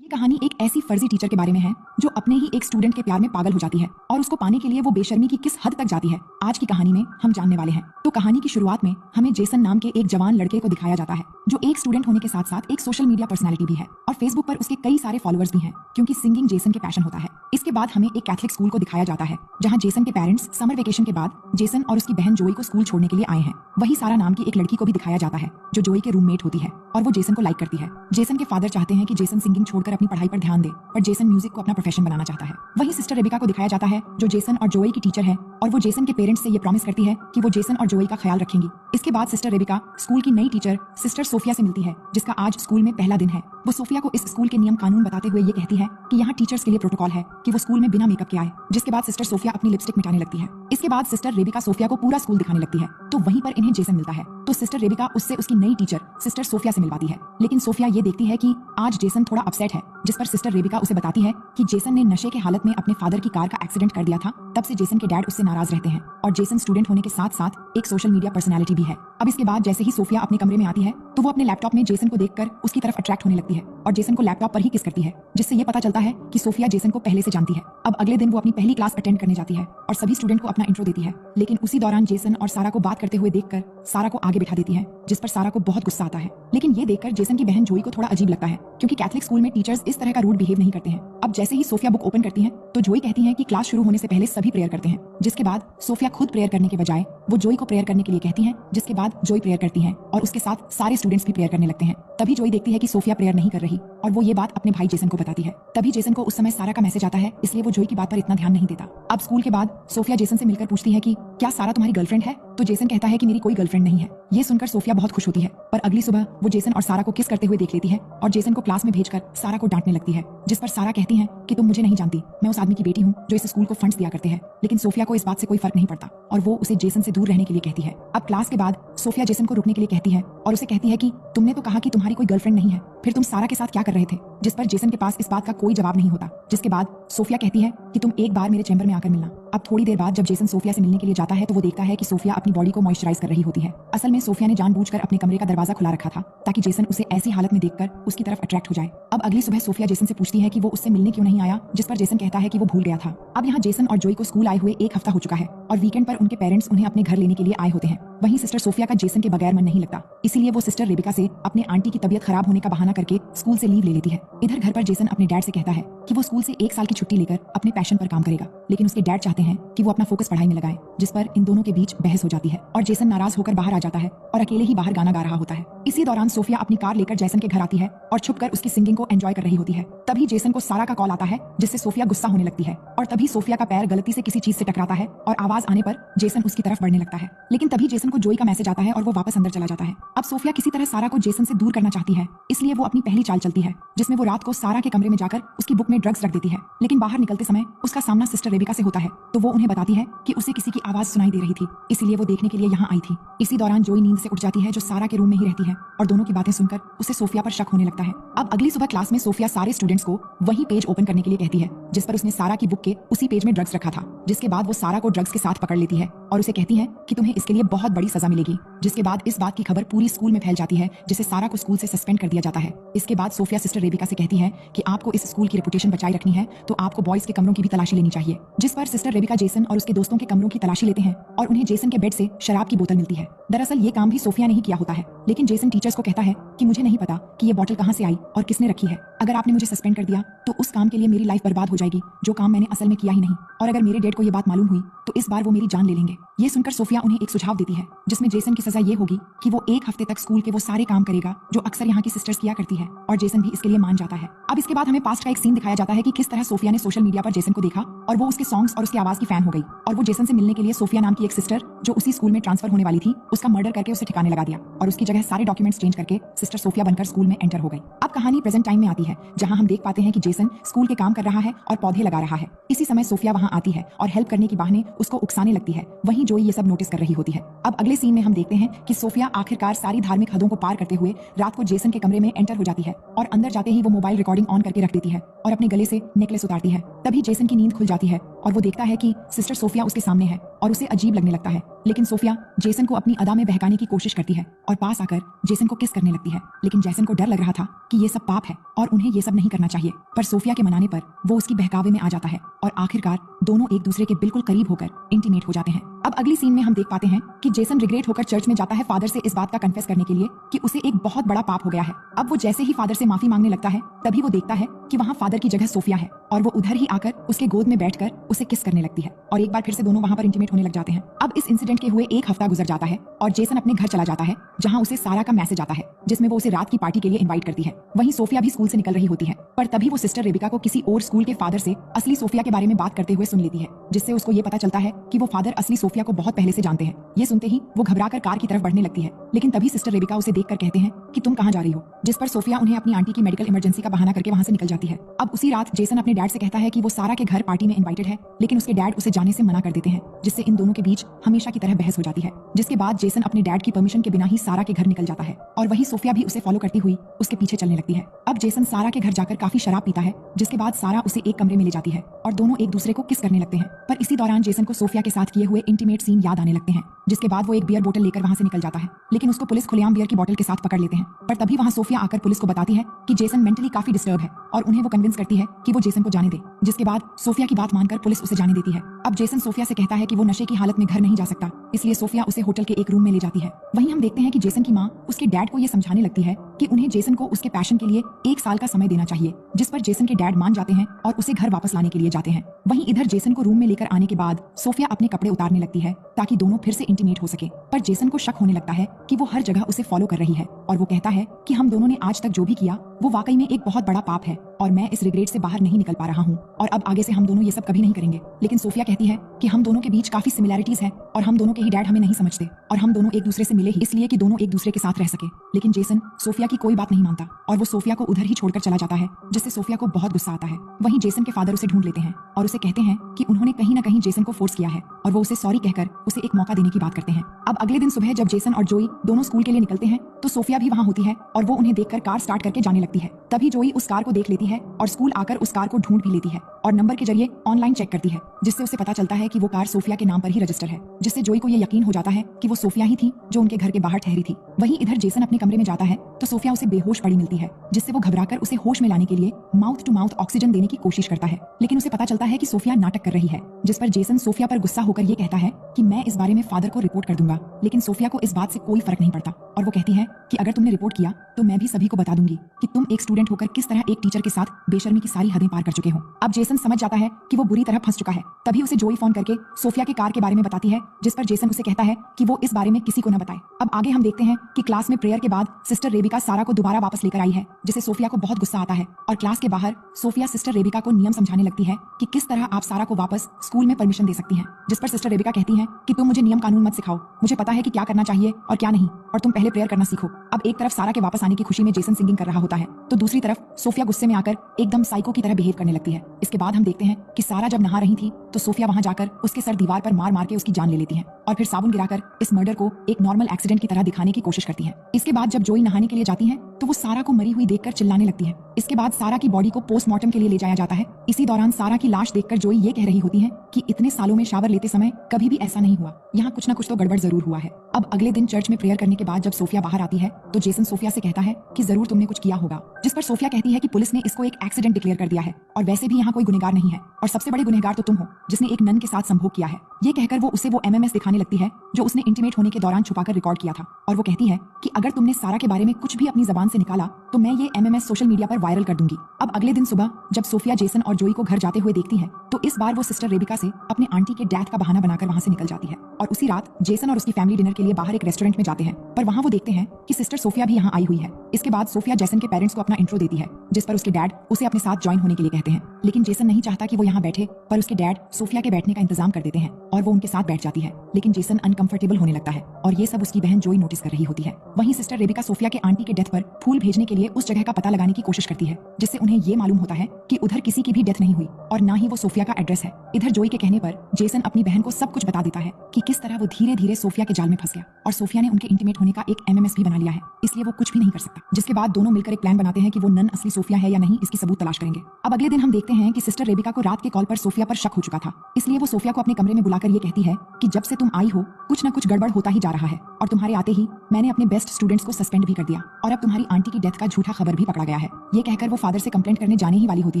ये कहानी एक ऐसी फर्जी टीचर के बारे में है जो अपने ही एक स्टूडेंट के प्यार में पागल हो जाती है और उसको पाने के लिए वो बेशर्मी की किस हद तक जाती है आज की कहानी में हम जानने वाले हैं। तो कहानी की शुरुआत में हमें जेसन नाम के एक जवान लड़के को दिखाया जाता है जो एक स्टूडेंट होने के साथ साथ एक सोशल मीडिया पर्सनैलिटी भी है और फेसबुक पर उसके कई सारे फॉलोअर्स भी हैं क्योंकि सिंगिंग जेसन के पैशन होता है। इसके बाद हमें एक कैथलिक स्कूल को दिखाया जाता है जहाँ जेसन के पेरेंट्स समर वेकेशन के बाद जेसन और उसकी बहन जोई को स्कूल छोड़ने के लिए आए हैं। वही सारा नाम की एक लड़की को भी दिखाया जाता है जो जोई के रूममेट होती है और वो जेसन को लाइक करती है। जेसन के फादर चाहते हैं कि जेसन सिंगिंग छोड़कर अपनी पढ़ाई पर ध्यान दे पर जेसन म्यूजिक को अपना प्रोफेशन बनाना चाहता है। वहीं सिस्टर रेबिका को दिखाया जाता है जो जेसन और जोई की टीचर है और वो जेसन के पेरेंट्स से ये प्रॉमिस करती है कि वो जेसन और जोई का ख्याल रखेंगी। इसके बाद सिस्टर रेबिका स्कूल की नई टीचर सिस्टर सोफिया से मिलती है जिसका आज स्कूल में पहला दिन है। वो सोफिया को इस स्कूल के नियम कानून बताते हुए ये कहती है कि यहाँ टीचर्स के लिए प्रोटोकॉल है कि वो स्कूल में बिना मेकअप के आए। जिसके बाद सिस्टर सोफिया अपनी लिपस्टिक मिटाने लगती है। इसके बाद सिस्टर रेबिका सोफिया को पूरा स्कूल दिखाने लगती है तो वहीं पर इन्हें जेसन मिलता है तो सिस्टर रेबिका उससे उसकी नई टीचर सिस्टर सोफिया से मिलवाती है। लेकिन सोफिया ये देखती है कि आज जेसन थोड़ा अपसेट है जिस पर सिस्टर रेबिका उसे बताती है कि जेसन ने नशे के हालत में अपने फादर की कार का एक्सीडेंट कर दिया था। तब से जेसन के डैड उससे नाराज रहते हैं और जेसन स्टूडेंट होने के साथ साथ एक सोशल मीडिया पर्सनैलिटी भी है। अब इसके बाद जैसे ही सोफिया अपने कमरे में आती है तो वो अपने लैपटॉप में जेसन को देखकर उसकी तरफ अट्रैक्ट होने लगती है और जेसन को लैपटॉप पर ही किस करती है जिससे ये पता चलता है कि सोफिया जेसन को पहले से जानती है। अब अगले दिन वो अपनी पहली क्लास अटेंड करने जाती है और सभी स्टूडेंट को अपना इंट्रो देती है। लेकिन उसी दौरान जेसन और सारा को बात करते हुए देखकर सारा को आगे बिठा देती है जिस पर सारा को बहुत गुस्सा आता है। लेकिन ये देखकर जेसन की बहन जोई को थोड़ा अजीब लगता है क्योंकि कैथलिक स्कूल में टीचर्स इस तरह का रूड बिहेव नहीं करते हैं। अब जैसे ही सोफिया बुक ओपन करती है तो जोई कहती है कि क्लास शुरू होने से पहले सभी प्रेयर करते हैं। जिसके बाद सोफिया खुद प्रेयर करने के बजाय वो जोई को प्रेयर करने के लिए कहती है जिसके बाद जोई प्रेयर करती है और उसके साथ सारे स्टूडेंट्स भी प्रेयर करने लगते हैं। तभी जोई देखती है कि सोफिया प्रेयर नहीं कर रही और वो ये बात अपने भाई जेसन को बताती है। तभी जेसन को उस समय सारा का मैसेज आता है इसलिए वो जोई की बात पर इतना ध्यान नहीं देता। अब स्कूल के बाद सोफिया जेसन से मिलकर पूछती है कि क्या सारा तुम्हारी गर्लफ्रेंड है तो जेसन कहता है कि मेरी कोई गर्लफ्रेंड नहीं है। ये सुनकर सोफिया बहुत खुश होती है पर अगली सुबह वो जेसन और सारा को किस करते हुए देख लेती है और जेसन को क्लास में भेजकर सारा को डांटने लगती है जिस पर सारा कहती है कि तुम मुझे नहीं जानती, मैं उस आदमी की बेटी हूँ जो इस स्कूल को फंड्स दिया करते हैं। लेकिन सोफिया को इस बात से कोई फर्क नहीं पड़ता और वो उसे जेसन से दूर रहने के लिए कहती है। अब क्लास के बाद सोफिया जेसन को रुकने के लिए कहती है और उसे कहती है कि तुमने तो कहा कि तुम्हारी कोई गर्लफ्रेंड नहीं है, फिर तुम सारा के साथ क्या कर रहे थे। जिस पर जेसन के पास इस बात का कोई जवाब नहीं होता। जिसके बाद सोफिया कहती है कि तुम एक बार मेरे चैम्बर में आकर मिलना। अब थोड़ी देर बाद जब जेसन सोफिया से मिलने के लिए जाता है तो वो देखता है कि सोफिया अपनी बॉडी को मॉइस्चराइज कर रही होती है। असल में सोफिया ने जानबूझकर अपने कमरे का दरवाजा खुला रखा था ताकि जेसन उसे ऐसी हालत में देखकर उसकी तरफ अट्रैक्ट हो जाए। अब अगली सुबह सोफिया जेसन से पूछती है कि वो उससे मिलने क्यों नहीं आया जिस पर जेसन कहता है कि वो भूल गया था। अब यहाँ जेसन और जोई को स्कूल आए हुए एक हफ्ता हो चुका है और वीकेंड पर उनके पेरेंट्स उन्हें अपने घर लेने के लिए आए होते हैं। वहीं सिस्टर सोफिया का जेसन के बगैर मन नहीं लगता इसीलिए वो सिस्टर रेबिका से अपने आंटी की तबीयत खराब होने का बहाना करके स्कूल से लीव ले लेती है। इधर घर पर जेसन अपने डैड से कहता है कि वो स्कूल से 1 साल की छुट्टी लेकर अपने पैशन पर काम करेगा लेकिन उसके डैड चाहते हैं कि वो अपना फोकस पढ़ाई में लगाए। जिस पर इन दोनों के बीच बहस हो जाती है और जेसन नाराज होकर बाहर आ जाता है और अकेले ही बाहर गाना गा रहा होता है। इसी दौरान सोफिया अपनी कार लेकर जेसन के घर आती है और छुपकर उसकी सिंगिंग को एंजॉय कर रही होती है। तभी जेसन को सारा का कॉल आता है जिससे सोफिया गुस्सा होने लगती है और तभी सोफिया का पैर गलती से किसी चीज से टकराता है और आवाज आने पर जेसन उसकी तरफ बढ़ने लगता है। लेकिन तभी जेसन को जोई का मैसेज आता है और वो वापस अंदर चला जाता है। अब सोफिया किसी तरह सारा को जेसन से दूर करना चाहती है इसलिए वो अपनी पहली चाल चलती है जिसमें वो रात को सारा के कमरे में जाकर उसकी बुक में ड्रग्स रख देती है। लेकिन बाहर निकलते समय उसका सामना सिस्टर रेबिका से होता है तो वो उन्हें बताती है कि उसे किसी की आवाज सुनाई दे रही थी इसीलिए वो देखने के लिए यहाँ आई थी। इसी दौरान जोई नींद से उठ जाती है जो सारा के रूम में ही रहती है और दोनों की बातें सुनकर उसे सोफिया पर शक होने लगता है। अब अगली सुबह क्लास में सोफिया सारे स्टूडेंट्स को वही पेज ओपन करने के लिए कहती है जिस पर उसने सारा की बुक के उसी पेज में ड्रग्स रखा था। जिसके बाद वो सारा को ड्रग्स के साथ पकड़ लेती है और उसे कहती है कि तुम्हें इसके लिए बहुत बड़ी सजा मिलेगी। जिसके बाद इस बात की खबर पूरी स्कूल में फैल जाती है जिससे सारा को स्कूल से सस्पेंड कर दिया जाता है। इसके बाद सोफिया सिस्टर रेबिका से कहती है कि आपको इस स्कूल की रेपुटेशन बचाए रखनी है तो आपको बॉयज के कमरों की भी तलाशी लेनी चाहिए। जिस पर सिस्टर रेबिका जेसन और उसके दोस्तों के कमरों की तलाशी लेते हैं और उन्हें जेसन के बेड से शराब की बोतल मिलती है। दरअसल ये काम भी सोफिया ने ही किया होता है लेकिन जेसन टीचर्स को कहता है कि मुझे नहीं पता कि ये बोतल कहाँ से आई और किसने रखी है। अगर आपने मुझे सस्पेंड कर दिया तो उस काम के लिए मेरी लाइफ बर्बाद हो जाएगी जो काम मैंने असल में किया ही नहीं और अगर मेरे डैड को ये बात मालूम हुई तो इस बार वो मेरी जान ले लेंगे। ये सुनकर सोफिया उन्हें एक सुझाव देती है जिसमें जेसन की सजा ये होगी कि वो 1 हफ्ते तक स्कूल के वो सारे काम करेगा जो अक्सर यहाँ की सिस्टर्स किया करती है और जेसन भी इसके लिए मान जाता है। अब इसके बाद हमें पास्ट का एक सीन दिखाया जाता है कि किस तरह सोफिया ने सोशल मीडिया पर जेसन को देखा और वो उसके सॉन्ग्स और उसकी आवाज की फैन हो गई और वो जेसन से मिलने के लिए सोफिया नाम की एक सिस्टर जो उसी स्कूल में ट्रांसफर होने वाली थी उसका मर्डर करके उसे ठिकाने लगा दिया और उसकी जगह सारे डॉक्यूमेंट्स चेंज करके सिस्टर सोफिया बनकर स्कूल में एंटर हो गई। अब कहानी प्रेजेंट टाइम में आती है जहाँ हम देख पाते हैं कि जेसन स्कूल के काम कर रहा है और पौधे लगा रहा है। इसी समय सोफिया वहाँ आती है और हेल्प करने की बहाने उसको उकसाने लगती है। वहीं तभी जोई ये सब नोटिस कर रही होती है। अब अगले सीन में हम देखते हैं कि सोफिया आखिरकार सारी धार्मिक हदों को पार करते हुए रात को जेसन के कमरे में एंटर हो जाती है और अंदर जाते ही वो मोबाइल रिकॉर्डिंग ऑन करके रख देती है और अपने गले से नेकलेस उतारती है। तभी जेसन की नींद खुल जाती है और वो देखता है कि सिस्टर सोफिया उसके सामने है और उसे अजीब लगने लगता है। लेकिन सोफिया जेसन को अपनी अदा में बहकाने की कोशिश करती है और पास आकर जेसन को किस करने लगती है। लेकिन जेसन को डर लग रहा था कि ये सब पाप है और उन्हें ये सब नहीं करना चाहिए, पर सोफिया के मनाने पर वो उसकी बहकावे में आ जाता है और आखिरकार दोनों एक दूसरे के बिल्कुल करीब होकर इंटीमेट हो जाते हैं। अब अगली सीन में हम देख पाते हैं कि जेसन रिग्रेट होकर चर्च में जाता है फादर से इस बात का कन्फेस करने के लिए कि उसे एक बहुत बड़ा पाप हो गया है। अब वो जैसे ही फादर से माफी मांगने लगता है तभी वो देखता है कि वहाँ फादर की जगह सोफिया है और वो उधर ही आकर उसके गोद में बैठकर उसे किस करने लगती है और एक बार फिर से दोनों वहाँ पर इंटीमेट होने लग जाते हैं। अब इस इंसिडेंट के हुए एक हफ्ता गुजर जाता है और जेसन अपने घर चला जाता है जहाँ उसे सारा का मैसेज आता है जिसमें वो उसे रात की पार्टी के लिए इन्वाइट करती है। वहीं सोफिया भी स्कूल से निकल रही होती है, पर तभी वो सिस्टर रेबिका को किसी और स्कूल के फादर से असली सोफिया के बारे में बात करते हुए सुन लेती है, जिससे उसको ये पता चलता है कि वो फादर असली सोफिया को बहुत पहले से जानते हैं। ये सुनते ही वो घबराकर कार की तरफ बढ़ने लगती है, लेकिन तभी सिस्टर रेबिका उसे देखकर कहते हैं कि तुम कहाँ जा रही हो, जिस पर सोफिया उन्हें अपनी आंटी की मेडिकल इमरजेंसी का बहाना करके वहाँ से निकल जाती है। अब उसी रात जेसन अपने डैड से कहता है कि वो सारा के घर पार्टी में इन्वाइटेड है, लेकिन उसके डैड उसे जाने से मना कर देते हैं, जिससे इन दोनों के बीच हमेशा की तरह बहस हो जाती है। जिसके बाद जेसन अपने डैड की परमिशन के बिना ही सारा के घर निकल जाता है और वही सोफिया भी उसे फॉलो करती हुई उसके पीछे चलने लगती है। अब जेसन सारा के घर जाकर काफी शराब पीता है, जिसके बाद सारा उसे एक कमरे में ले जाती है और दोनों एक दूसरे को किस करने लगते हैं। पर इसी दौरान जेसन को सोफिया के साथ किए हुए इंटीमेट सीन याद आने लगते हैं, जिसके बाद वो एक बियर बोतल लेकर वहाँ से निकल जाता है, लेकिन उसको पुलिस खुलेआम बियर की बोतल के साथ पकड़ लेते हैं। पर तभी वहाँ सोफिया आकर पुलिस को बताती है कि जेसन मेंटली काफी डिस्टर्ब है और उन्हें वो कन्विंस करती है कि वो जेसन को जाने दे, जिसके बाद सोफिया की बात मानकर पुलिस उसे जाने देती है। अब जेसन सोफिया से कहता है कि वो नशे की हालत में घर नहीं जा सकता, इसलिए सोफिया उसे होटल के एक रूम में ले जाती है। वहीं हम देखते हैं कि जेसन की माँ उसके डैड को ये समझाने लगती है कि उन्हें जेसन को उसके पैशन के लिए 1 साल का समय देना चाहिए, जिस पर जेसन के डैड मान जाते हैं और उसे घर वापस लाने के लिए जाते हैं। वहीं इधर जेसन को रूम में लेकर आने के बाद सोफिया अपने कपड़े उतारने लगती है ताकि दोनों फिर से इंटीमेट हो सके, पर जेसन को शक होने लगता है कि वो हर जगह उसे फॉलो कर रही है और वो कहता है कि हम दोनों ने आज तक जो भी किया वो वाकई में एक बहुत बड़ा पाप है और मैं इस रिग्रेट से बाहर नहीं निकल पा रहा हूँ और अब आगे से हम दोनों ये सब कभी नहीं करेंगे। लेकिन सोफिया कहती है कि हम दोनों के बीच काफी सिमिलैरिटीज है और हम दोनों के ही डैड हमें नहीं समझते और हम दोनों एक दूसरे से मिले ही इसलिए कि दोनों एक दूसरे के साथ रह सके। लेकिन जेसन सोफिया की कोई बात नहीं मानता और वो सोफिया को उधर ही छोड़कर चला जाता है, जिससे सोफिया को बहुत गुस्सा आता है। वहीं जेसन के फादर उसे ढूंढ लेते हैं और उसे कहते हैं कि उन्होंने कहीं न कहीं जेसन को फोर्स किया है और वो उसे सॉरी कहकर उसे एक मौका देने की बात करते हैं। अब अगले दिन सुबह जब जेसन और जोई दोनों स्कूल के लिए निकलते हैं तो सोफिया भी वहाँ होती है और वो उन्हें देखकर कार स्टार्ट करके जाने लगती है। तभी जोई उस कार को देख लेती है और स्कूल आकर उस कार को ढूंढ भी लेती है और नंबर के जरिए ऑनलाइन चेक करती है, जिससे उसे पता चलता है कि वो कार सोफिया के नाम पर ही रजिस्टर है, जिससे जोई को ये यकीन हो जाता है कि वो सोफिया ही थी जो उनके घर के बाहर ठहरी थी। वहीं इधर जेसन अपने कमरे में जाता है तो सोफिया उसे बेहोश पड़ी मिलती है, जिससे वो घबराकर उसे होश में लाने के लिए माउथ टू माउथ ऑक्सीजन देने की कोशिश करता है, लेकिन उसे पता चलता है कि सोफिया नाटक कर रही है, जिस पर जेसन सोफिया पर गुस्सा होकर ये कहता है कि मैं इस बारे में फादर को रिपोर्ट कर दूंगा। लेकिन सोफिया को इस बात से कोई फर्क नहीं पड़ता और वो कहती है कि अगर तुमने रिपोर्ट किया तो मैं भी सभी को बता दूंगी कि तुम एक स्टूडेंट होकर किस तरह एक टीचर के साथ बेशर्मी की सारी हदें पार कर चुके हो। अब जेसन समझ जाता है कि वो बुरी तरह फंस चुका है। तभी उसे जोई फोन करके सोफिया के कार के बारे में बताती है, जिस पर जेसन उसे कहता है कि वो इस बारे में किसी को न बताए। अब आगे हम देखते हैं कि क्लास में प्रेयर के बाद सिस्टर रेबिका सारा को दोबारा वापस लेकर आई है, जिसे सोफिया को बहुत गुस्सा आता है और क्लास के बाहर सोफिया सिस्टर रेबिका को नियम समझाने लगती है कि किस तरह आप सारा को वापस स्कूल में परमिशन दे सकती हैं, जिस पर सिस्टर रेबिका कहती है कि तुम मुझे नियम कानून मत सिखाओ, मुझे पता है कि क्या करना चाहिए और क्या नहीं, और तुम पहले प्रेयर करना सीखो। अब एक तरफ सारा के वापस आने की खुशी में जेसन सिंगिंग कर रहा होता है तो दूसरी तरफ सोफिया गुस्से में आकर एकदम साइको की तरह बिहेव करने लगती है। इसके बाद हम देखते हैं कि सारा जब नहा रही थी तो सोफिया वहां जाकर उसके सर दीवार पर मार मार के उसकी जान ले लेती है और फिर साबुन गिराकर इस मर्डर को एक नॉर्मल एक्सीडेंट की तरह दिखाने की कोशिश करती है। इसके बाद जब जोई नहाने के लिए जाती है तो वो सारा को मरी हुई देखकर चिल्लाने लगती है। इसके बाद सारा की बॉडी को पोस्टमार्टम के लिए ले जाया जाता है। इसी दौरान सारा की लाश देखकर जोई ये कह रही होती है कि इतने सालों में शावर लेते समय कभी भी ऐसा नहीं हुआ, यहाँ कुछ न कुछ तो गड़बड़ जरूर हुआ है। अब अगले दिन चर्च में प्रेयर करने के बाद जब सोफिया बाहर आती है तो जेसन सोफिया से कहता है कि जरूर तुमने कुछ किया होगा, जिस पर सोफिया कहती है कि पुलिस ने इसको एक एक्सीडेंट डिक्लेयर कर दिया है और वैसे भी यहाँ कोई गुनहगार नहीं है और सबसे बड़े गुनहगार तो तुम हो जिसने एक नन के साथ संभोग किया है। ये कहकर वो उसे वो एमएमएस दिखाने लगती है जो उसने इंटीमेट होने के दौरान छुपाकर रिकॉर्ड किया था और वो कहती है कि अगर तुमने सारा के बारे में कुछ भी अपनी जबान से निकाला तो मैं ये एमएमएस सोशल मीडिया पर वायरल कर दूंगी। अब अगले दिन सुबह जब सोफिया जेसन और जोई को घर जाते हुए देखती है तो इस बार वो सिस्टर रेबिका से अपने आंटी के डेथ का बहाना बनाकर वहां से निकल जाती है और उसी रात जेसन और उसकी फैमिली डिनर के लिए बाहर एक रेस्टोरेंट में जाते हैं, पर वहां वो देखते हैं कि सिस्टर सोफिया भी यहाँ आई हुई है। इसके बाद सोफिया जेसन के पेरेंट्स को अपना इंट्रो देती है, जिस पर उसके डैड उसे अपने साथ ज्वाइन होने के लिए कहते हैं, लेकिन जेसन नहीं चाहता कि वो यहाँ बैठे, पर उसके डैड सोफिया के बैठने का इंतजाम कर देते हैं और वो उनके साथ बैठ जाती है। लेकिन जेसन अनकंफर्टेबल होने लगता है और ये सब उसकी बहन जोई नोटिस कर रही होती है। वहीं सिस्टर रेबिका सोफिया के आंटी के डेथ पर फूल भेजने के लिए उस जगह का पता लगाने की कोशिश करती है, जिससे उन्हें ये मालूम होता है कि उधर किसी की भी डेथ नहीं हुई और ना ही वो सोफिया का एड्रेस है। इधर जोई के कहने पर जेसन अपनी बहन को सब कुछ बता देता है कि किस तरह वो धीरे धीरे सोफिया के जाल में फंस गया और सोफिया ने उनके इंटीमेट होने का एक एमएमएस भी बना लिया है, इसलिए वो कुछ भी नहीं कर सकता। जिसके बाद दोनों मिलकर एक प्लान बनाते हैं कि वो नन असली सोफिया है या नहीं इसकी सबूत तलाश करेंगे। अब अगले दिन हम देखते हैं कि सिस्टर रेबिका को रात के कॉल पर सोफिया पर शक हो चुका था, इसलिए वो सोफिया को अपने कमरे में बुलाकर ये कहती है कि जब से तुम आई हो कुछ न कुछ गड़बड़ होता ही जा रहा है और तुम्हारे आते ही मैंने अपने बेस्ट स्टूडेंट्स को सस्पेंड भी कर दिया और अब तुम्हारी आंटी की डेथ का झूठा खबर भी पकड़ा गया है। ये कहकर वो फादर से कंप्लेंट करने जाने ही वाली होती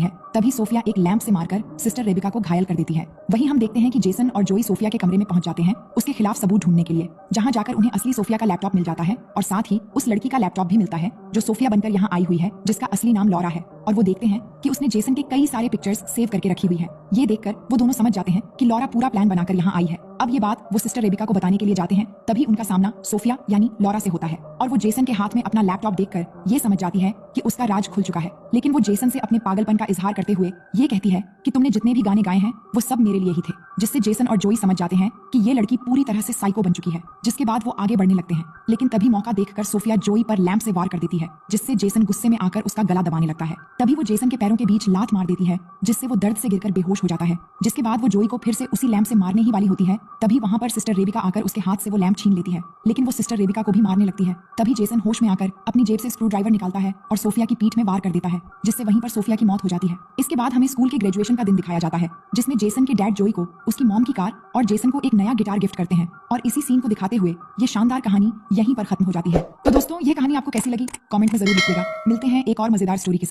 है, तभी सोफिया एक लैंप से मारकर सिस्टर रेबिका को घायल कर देती है। वहीं हम देखते हैं कि जेसन और जोई सोफिया के कमरे में पहुंच जाते हैं उसके खिलाफ सबूत ढूंढने के लिए, जहां जाकर उन्हें असली सोफिया का लैपटॉप मिल जाता है और साथ ही उस लड़की का लैपटॉप भी मिलता है जो सोफिया बनकर यहाँ आई हुई है, जिसका असली नाम लॉरा है। और वो देखते हैं कि उसने जेसन के कई सारे पिक्चर्स सेव करके रखी हुई है। ये देखकर वो दोनों समझ जाते हैं कि लॉरा पूरा प्लान बनाकर यहाँ आई है। अब ये बात वो सिस्टर रेबिका को बताने के लिए जाते हैं, तभी उनका सामना सोफिया यानी लॉरा से होता है और वो जेसन के हाथ में अपना लैपटॉप देखकर ये समझ जाती है कि उसका राज खुल चुका है। लेकिन वो जेसन से अपने पागलपन का इजहार करते हुए ये कहती है कि तुमने जितने भी गाने गाए हैं वो सब मेरे लिए ही थे, जिससे जेसन और जोई समझ जाते हैं कि ये लड़की पूरी तरह से साइको बन चुकी है। जिसके बाद वो आगे बढ़ने लगते हैं, लेकिन तभी मौका देखकर सोफिया जोई पर लैंप से वार कर देती है, जिससे जेसन गुस्से में आकर उसका गला दबाने लगता है। तभी वो जेसन के पैरों के बीच लात मार देती है, जिससे वो दर्द से गिरकर बेहोश हो जाता है। जिसके बाद वो जोई को फिर से उसी लैंप से मारने ही वाली होती है, तभी वहां पर सिस्टर रेबिका आकर उसके हाथ से वो लैंप छीन लेती है, लेकिन वो सिस्टर रेबिका को भी मारने लगती है। तभी जेसन होश में आकर अपनी जेब से स्क्रू ड्राइवर निकालता है और सोफिया की पीठ में वार कर देता है, जिससे वहीं पर सोफिया की मौत हो जाती है। इसके बाद हमें स्कूल के ग्रेजुएशन का दिन दिखाया जाता है, जिसमें जेसन के डैड जोई को उसकी मॉम की कार और जेसन को एक नया गिटार गिफ्ट करते हैं और इसी सीन को दिखाते हुए ये शानदार कहानी यहीं पर खत्म हो जाती है। तो दोस्तों, ये कहानी आपको कैसी लगी कमेंट में जरूर लिखिएगा। मिलते हैं एक और मजेदार स्टोरी के साथ।